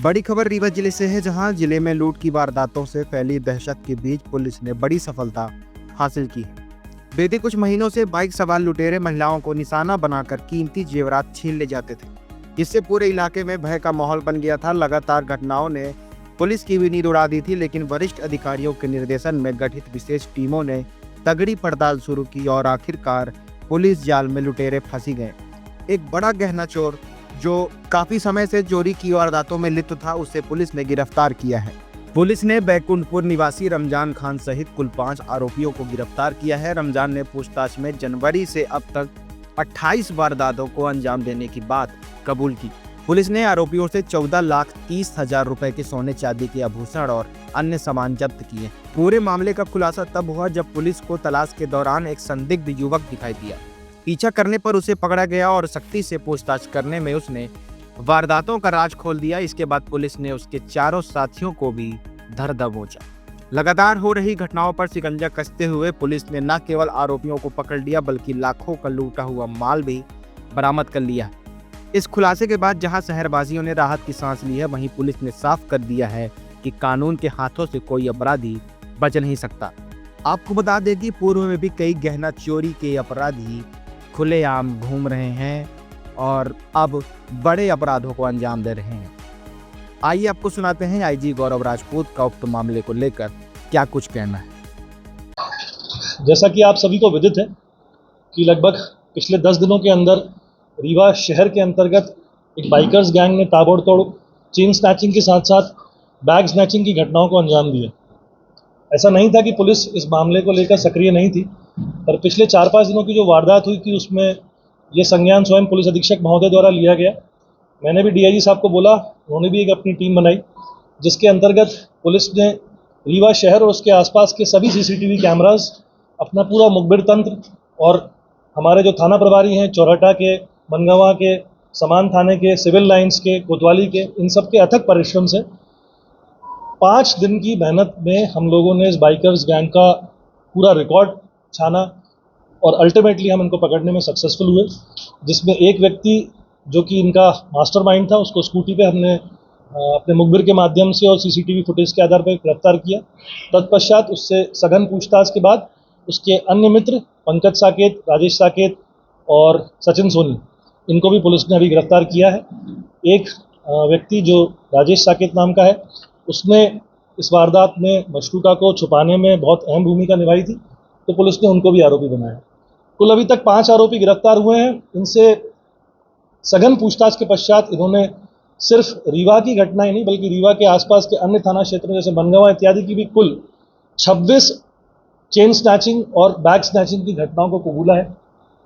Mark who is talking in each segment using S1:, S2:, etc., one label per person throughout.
S1: बड़ी खबर रीवा जिले से है, जहां जिले में लूट की वारदातों से फैली दहशत के बीच पुलिस ने बड़ी सफलता हासिल की है। बीते कुछ महीनों से बाइक सवार लुटेरे महिलाओं को निशाना बनाकर कीमती जेवरात छीन ले जाते थे, जिससे पूरे इलाके में भय का माहौल बन गया था। लगातार घटनाओं ने पुलिस की भी नींद उड़ा दी थी, लेकिन वरिष्ठ अधिकारियों के निर्देशन में गठित विशेष टीमों ने तगड़ी पड़ताल शुरू की और आखिरकार पुलिस जाल में लुटेरे फंसी गए। एक बड़ा गहना चोर जो काफी समय से चोरी की वारदातों में लिप्त था, उसे पुलिस ने गिरफ्तार किया है। पुलिस ने बैकुंठपुर निवासी रमजान खान सहित कुल 5 आरोपियों को गिरफ्तार किया है। रमजान ने पूछताछ में जनवरी से अब तक 28 वारदातों को अंजाम देने की बात कबूल की। पुलिस ने आरोपियों से 14,30,000 रुपए के सोने चांदी के आभूषण और अन्य सामान जब्त किए। पूरे मामले का खुलासा तब हुआ जब पुलिस को तलाश के दौरान एक संदिग्ध युवक दिखाई दिया। पीछा करने पर उसे पकड़ा गया और सख्ती से पूछताछ करने में उसने वारदातों का राज खोल दिया। इसके बाद पुलिस ने उसके चारों साथियों को भी धर दबोचा। लगातार हो रही घटनाओं पर शिकंजा कसते हुए पुलिस ने न केवल आरोपियों को पकड़ लिया, बल्कि लाखों का लूटा हुआ माल भी बरामद कर लिया। इस खुलासे के बाद जहां शहरवासियों ने राहत की सांस ली है, वहीं पुलिस ने साफ कर दिया है कि कानून के हाथों से कोई अपराधी बच नहीं सकता। आपको बता दें कि पूर्व में भी कई गहना चोरी के अपराधी खुलेआम घूम रहे हैं और अब बड़े अपराधों को अंजाम दे रहे हैं। आइए आपको सुनाते हैं आईजी गौरव राजपूत का उक्त मामले को लेकर क्या कुछ कहना है।
S2: जैसा कि आप सभी को विदित है कि लगभग पिछले 10 दिनों के अंदर रीवा शहर के अंतर्गत एक बाइकर्स गैंग ने ताबड़तोड़ चेन स्नैचिंग के साथ साथ बैग स्नैचिंग की घटनाओं को अंजाम दिया। ऐसा नहीं था कि पुलिस इस मामले को लेकर सक्रिय नहीं थी, पर पिछले 4-5 दिनों की जो वारदात हुई थी उसमें ये संज्ञान स्वयं पुलिस अधीक्षक महोदय द्वारा लिया गया। मैंने भी डीआईजी साहब को बोला, उन्होंने भी एक अपनी टीम बनाई, जिसके अंतर्गत पुलिस ने रीवा शहर और उसके आसपास के सभी सीसीटीवी कैमरास, अपना पूरा मुखबिर तंत्र और हमारे जो थाना प्रभारी हैं चौराटा के, बनगावा के, समान थाने के, सिविल लाइंस के, कोतवाली के, इन सब के अथक परिश्रम से 5 दिन की मेहनत में हम लोगों ने इस बाइकर्स गैंग का पूरा रिकॉर्ड छाना और अल्टीमेटली हम इनको पकड़ने में सक्सेसफुल हुए, जिसमें एक व्यक्ति जो कि इनका मास्टरमाइंड था, उसको स्कूटी पे हमने अपने मुखबिर के माध्यम से और सीसीटीवी फुटेज के आधार पर गिरफ्तार किया। तत्पश्चात उससे सघन पूछताछ के बाद उसके अन्य मित्र पंकज साकेत, राजेश साकेत और सचिन सोनी, इनको भी पुलिस ने अभी गिरफ्तार किया है। एक व्यक्ति जो राजेश साकेत नाम का है, उसने इस वारदात में मशरूका को छुपाने में बहुत अहम भूमिका निभाई थी, तो पुलिस ने उनको भी आरोपी बनाया। कुल अभी तक 5 आरोपी गिरफ्तार हुए हैं। इनसे सघन पूछताछ के पश्चात इन्होंने सिर्फ रीवा की घटना ही नहीं, बल्कि रीवा के आसपास के अन्य थाना क्षेत्रों जैसे बनगावा इत्यादि की भी कुल 26 चेन स्नैचिंग और बैग स्नैचिंग की घटनाओं को कबूला है।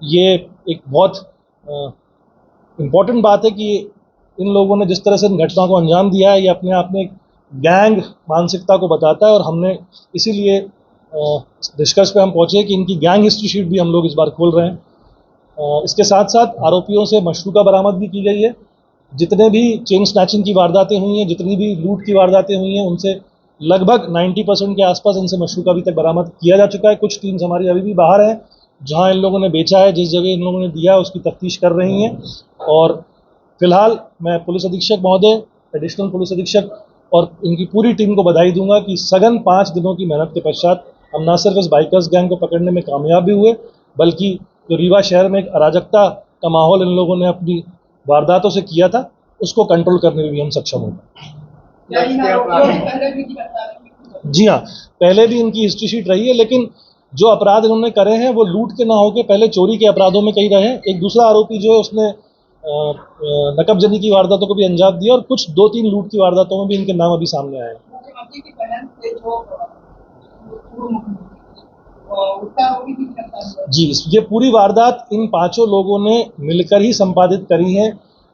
S2: ये एक बहुत इम्पॉर्टेंट बात है कि इन लोगों ने जिस तरह से इन घटनाओं को अंजाम दिया है, ये अपने आप में गैंग मानसिकता को बताता है और हमने इसीलिए निष्कर्ष पे हम पहुंचे कि इनकी गैंग हिस्ट्री शीट भी हम लोग इस बार खोल रहे हैं। इसके साथ साथ आरोपियों से मशरूका बरामद भी की गई है। जितने भी चेन स्नैचिंग की वारदातें हुई हैं, जितनी भी लूट की वारदातें हुई हैं, उनसे लगभग 90% के आसपास इनसे मशरूका अभी तक बरामद किया जा चुका है। कुछ टीम्स हमारी अभी भी बाहर हैं, जहां इन लोगों ने बेचा है, जिस जगह इन लोगों ने दिया उसकी तफ्तीश कर रही हैं। और फिलहाल मैं पुलिस अधीक्षक महोदय, एडिशनल पुलिस अधीक्षक और इनकी पूरी टीम को बधाई दूंगा कि सघन 5 दिनों की मेहनत के पश्चात हम न सिर्फ इस बाइकर्स गैंग को पकड़ने में कामयाब भी हुए, बल्कि जो रीवा शहर में एक अराजकता का माहौल इन लोगों ने अपनी वारदातों से किया था, उसको कंट्रोल करने में भी हम सक्षम हो गए। जी हाँ, पहले भी इनकी हिस्ट्री शीट रही है, लेकिन जो अपराध इन्होंने करे हैं वो लूट के ना होके पहले चोरी के अपराधों में कई रहे हैं। एक दूसरा आरोपी जो है उसने नकबजनी की वारदातों को भी अंजाम दिया और कुछ 2-3 लूट की वारदातों में भी इनके नाम अभी सामने आए हैं। जी, ये पूरी वारदात इन 5 लोगों ने मिलकर ही संपादित करी है।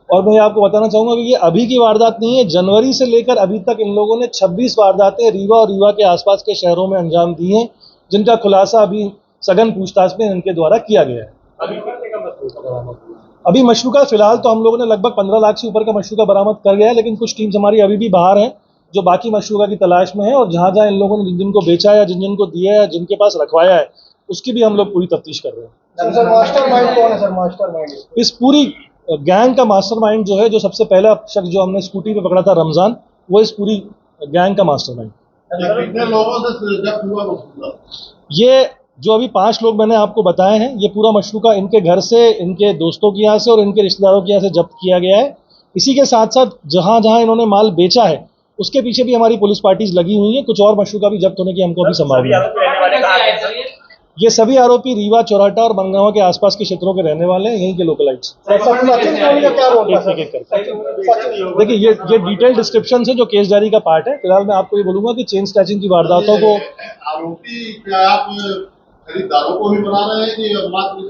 S2: और मैं आपको बताना चाहूँगा कि ये अभी की वारदात नहीं है, जनवरी से लेकर अभी तक इन लोगों ने 26 वारदातें रीवा और रीवा के आसपास के शहरों में अंजाम दी हैं, जिनका खुलासा अभी सघन पूछताछ में इनके द्वारा किया गया है। अभी मशरूका फिलहाल तो हम लोगों ने लगभग 15 लाख से ऊपर का मशरूका बरामद कर गया है, लेकिन कुछ टीम्स हमारी अभी भी बाहर हैं जो बाकी मशरूका की तलाश में है। और जहाँ जहाँ इन लोगों ने जिन जिन को बेचा या जिन जिन को दिया है, जिनके पास रखवाया है, उसकी भी हम लोग पूरी तफ्तीश कर रहे हैं।
S3: सर मास्टरमाइंड कौन है? सर मास्टरमाइंड
S2: इस पूरी गैंग का मास्टरमाइंड जो है, जो सबसे पहला शख्स जो हमने स्कूटी पे पकड़ा था रमजान, वो इस पूरी गैंग का मास्टरमाइंड।
S3: कितने लोगों से जब्त हुआ मशरूका?
S2: ये जो अभी 5 लोग मैंने आपको बताए हैं, ये पूरा मशरूका इनके घर से, इनके दोस्तों के यहाँ से और इनके रिश्तेदारों के यहाँ से जब्त किया गया है। इसी के साथ साथ जहां जहां इन्होंने माल बेचा है उसके पीछे भी हमारी पुलिस पार्टीज लगी हुई है। कुछ और मशरूका भी जब्त होने की हमको अभी संभावना है। ये सभी आरोपी रीवा, चौराटा और बनगांव के आसपास के क्षेत्रों के रहने वाले हैं, यहीं के लोकलाइट्स। देखिए, ये डिटेल डिस्क्रिप्शन है जो केस डायरी का पार्ट है। फिलहाल मैं आपको ये बोलूंगा कि चेन स्नैचिंग की वारदातों को
S3: आरोपी क्या आप खरीदारों को भी बना रहे हैं कि मात्र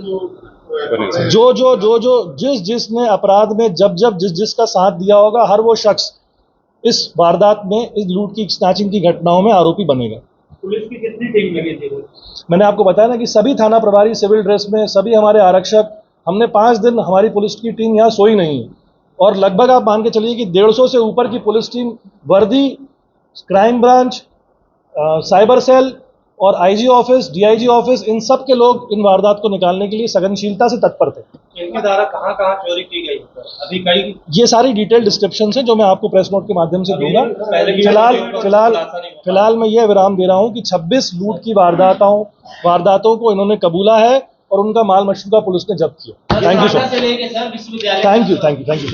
S3: जो
S2: जिसने अपराध में जिसका साथ दिया होगा, हर वो शख्स इस वारदात में, इस लूट की, स्नैचिंग की घटनाओं में आरोपी बनेगा।
S4: पुलिस की कितनी टीम लगी थी?
S2: मैंने आपको बताया ना कि सभी थाना प्रभारी सिविल ड्रेस में, सभी हमारे आरक्षक, हमने 5 दिन हमारी पुलिस की टीम यहाँ सोई नहीं है। और लगभग आप मान के चलिए कि 150 से ऊपर की पुलिस टीम वर्दी, क्राइम ब्रांच, साइबर सेल और आईजी ऑफिस, डीआईजी ऑफिस, इन सब के लोग इन वारदात को निकालने के लिए सघनशीलता से तत्पर थे।
S4: इनके द्वारा कहाँ कहाँ चोरी की गई? अभी कई
S2: ये सारी डिटेल डिस्क्रिप्शन है जो मैं आपको प्रेस नोट के माध्यम से दूंगा। फिलहाल मैं ये विराम दे रहा हूँ कि 26 लूट की वारदातों को इन्होंने कबूला है और उनका माल मशरूका पुलिस ने जब्त किया। Thank you so much. Thank you.